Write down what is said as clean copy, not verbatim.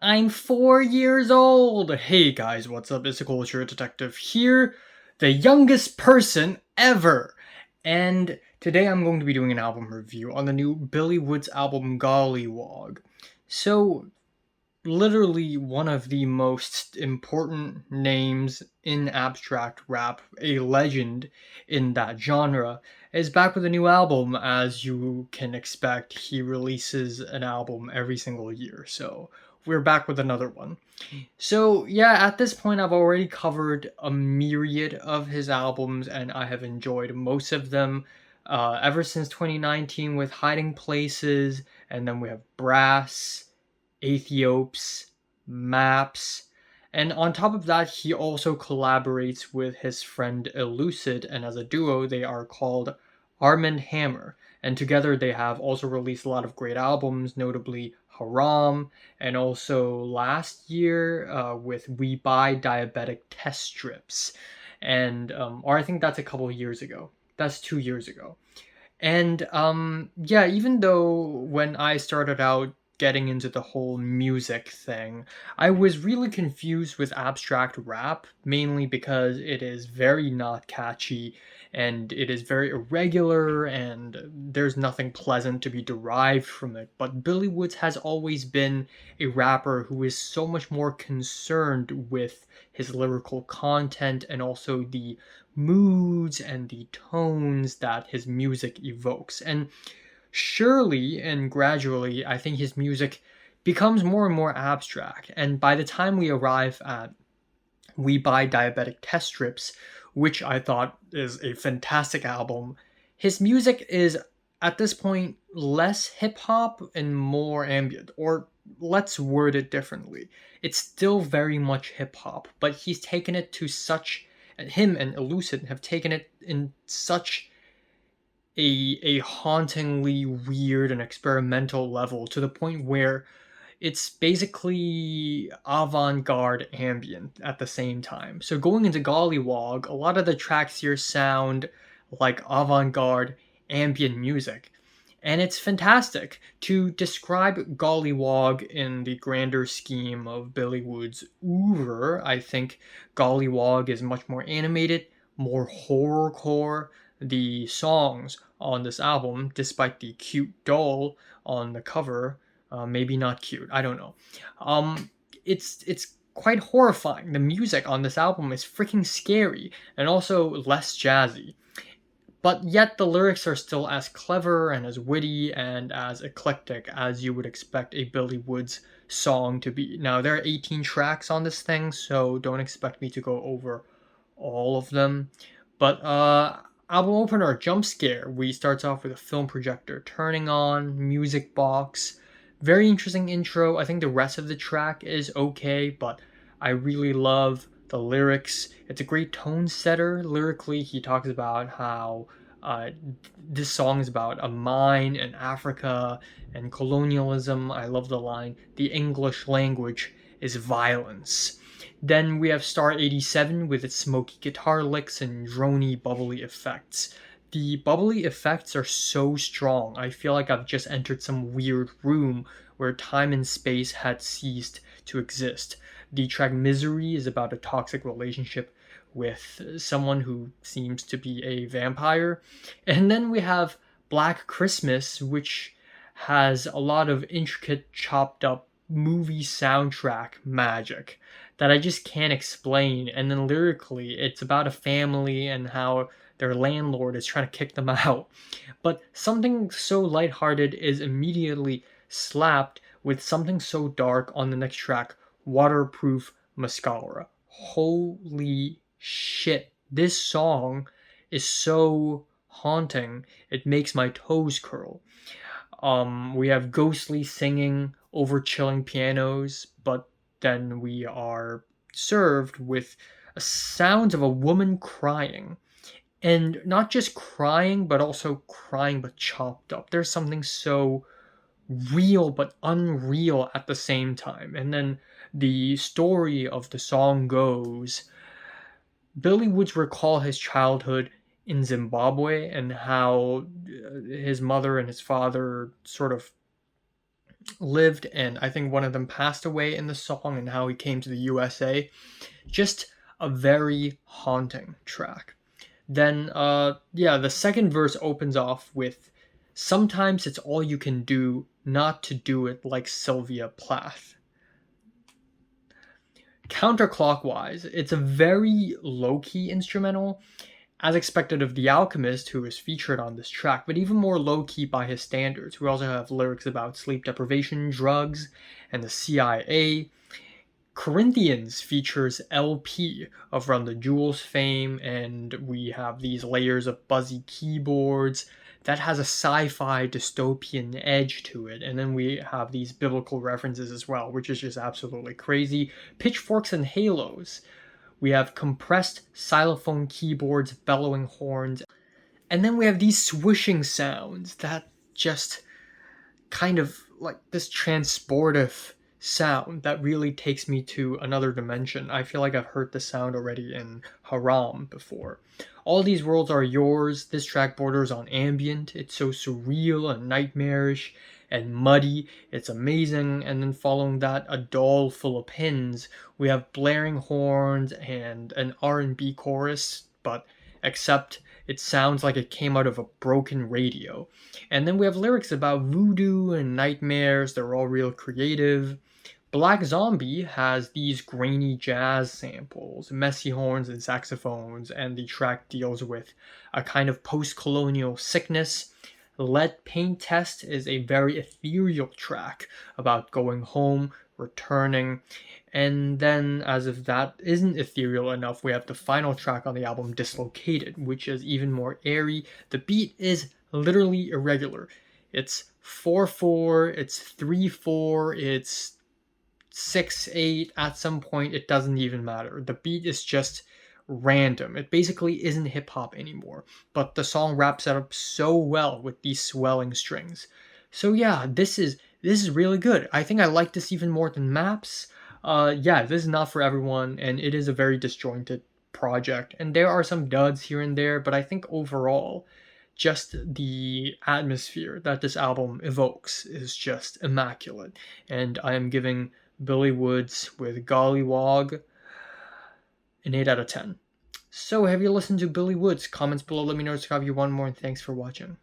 I'm 4 years old. Hey guys, what's up? It's a Culture Detective here, the youngest person ever. And today I'm going to be doing an album review on the new Billy Woods album Golliwog. So, literally one of the most important names in abstract rap, a legend in that genre, is back with a new album. As you can expect, he releases an album every single year, so we're back with another one. So, yeah, at this point, I've already covered a myriad of his albums, and I have enjoyed most of them ever since 2019 with Hiding Places, and then we have Brass, Aethiopes, Maps, and on top of that, he also collaborates with his friend Elucid, and as a duo, they are called Arm and Hammer. And together, they have also released a lot of great albums, notably Haram, and also last year with We Buy Diabetic Test Strips. And, or I think that's a couple of years ago. That's 2 years ago. And yeah, even though when I started out getting into the whole music thing, I was really confused with abstract rap, mainly because it is very not catchy and it is very irregular and there's nothing pleasant to be derived from it. But Billy Woods has always been a rapper who is so much more concerned with his lyrical content and also the moods and the tones that his music evokes. And surely and gradually, I think his music becomes more and more abstract. And by the time we arrive at We Buy Diabetic Test Strips, which I thought is a fantastic album, his music is at this point less hip hop and more ambient. Or let's word it differently. It's still very much hip hop, but he's taken it to such, him and Elucid have taken it in such a hauntingly weird and experimental level to the point where it's basically avant-garde ambient at the same time. So going into Golliwog, a lot of the tracks here sound like avant-garde ambient music. And it's fantastic. To describe Golliwog in the grander scheme of Billy Wood's oeuvre, I think Golliwog is much more animated, more horrorcore. The songs on this album, despite the cute doll on the cover, maybe not cute, I don't know. Um, it's quite horrifying. The music on this album is freaking scary and also less jazzy. But yet the lyrics are still as clever and as witty and as eclectic as you would expect a Billy Woods song to be. Now, there are 18 tracks on this thing, so don't expect me to go over all of them. But album opener, Jump Scare. We starts off with a film projector turning on, music box. Very interesting intro. I think the rest of the track is okay, but I really love the lyrics. It's a great tone setter. Lyrically, he talks about how this song is about a mine in Africa and colonialism. I love the line, the English language is violence. Then we have Star 87 with its smoky guitar licks and drony, bubbly effects. The bubbly effects are so strong. I feel like I've just entered some weird room where time and space had ceased to exist. The track Misery is about a toxic relationship with someone who seems to be a vampire. And then we have Black Christmas, which has a lot of intricate, chopped up movie soundtrack magic that I just can't explain. And then lyrically, it's about a family and how their landlord is trying to kick them out. But something so lighthearted is immediately slapped with something so dark on the next track, Waterproof Mascara. Holy shit. This song is so haunting, it makes my toes curl. We have ghostly singing over chilling pianos, but then we are served with sounds of a woman crying. And not just crying, but also crying but chopped up. There's something so real but unreal at the same time. And then the story of the song goes Billy Woods recall his childhood in Zimbabwe and how his mother and his father sort of lived, and I think one of them passed away in the song, and how he came to the USA. Just a very haunting track. Then, yeah, the second verse opens off with, "Sometimes it's all you can do not to do it like Sylvia Plath." Counterclockwise, it's a very low-key instrumental, as expected of The Alchemist, who is featured on this track, but even more low-key by his standards. We also have lyrics about sleep deprivation, drugs, and the CIA. Corinthians features LP of Run the Jewels fame, and we have these layers of buzzy keyboards that has a sci-fi dystopian edge to it. And then we have these biblical references as well, which is just absolutely crazy. Pitchforks and halos. We have compressed xylophone keyboards, bellowing horns, and then we have these swishing sounds that just kind of like this transportive sound that really takes me to another dimension. I feel like I've heard the sound already in Haram before. All these worlds are yours. This track borders on ambient. It's so surreal and nightmarish and muddy. It's amazing. And then following that, a doll full of pins. We have blaring horns and an R&B chorus, but except it sounds like it came out of a broken radio. And then we have lyrics about voodoo and nightmares. They're all real creative. Black Zombie has these grainy jazz samples, messy horns and saxophones, and the track deals with a kind of post-colonial sickness. Lead Paint Test is a very ethereal track about going home, returning, and then, as if that isn't ethereal enough, we have the final track on the album, Dislocated, which is even more airy. The beat is literally irregular. It's 4/4, it's 3/4, it's 6/8. At some point, it doesn't even matter. The beat is just random. It basically isn't hip hop anymore, but the song wraps it up so well with these swelling strings. So yeah, this is really good. I think I like this even more than Maps. Yeah, this is not for everyone, and it is a very disjointed project, and there are some duds here and there, but I think overall, just the atmosphere that this album evokes is just immaculate, and I am giving Billy Woods with Golliwog an 8 out of 10. So, have you listened to Billy Woods? Comments below, let me know if you want more, and thanks for watching.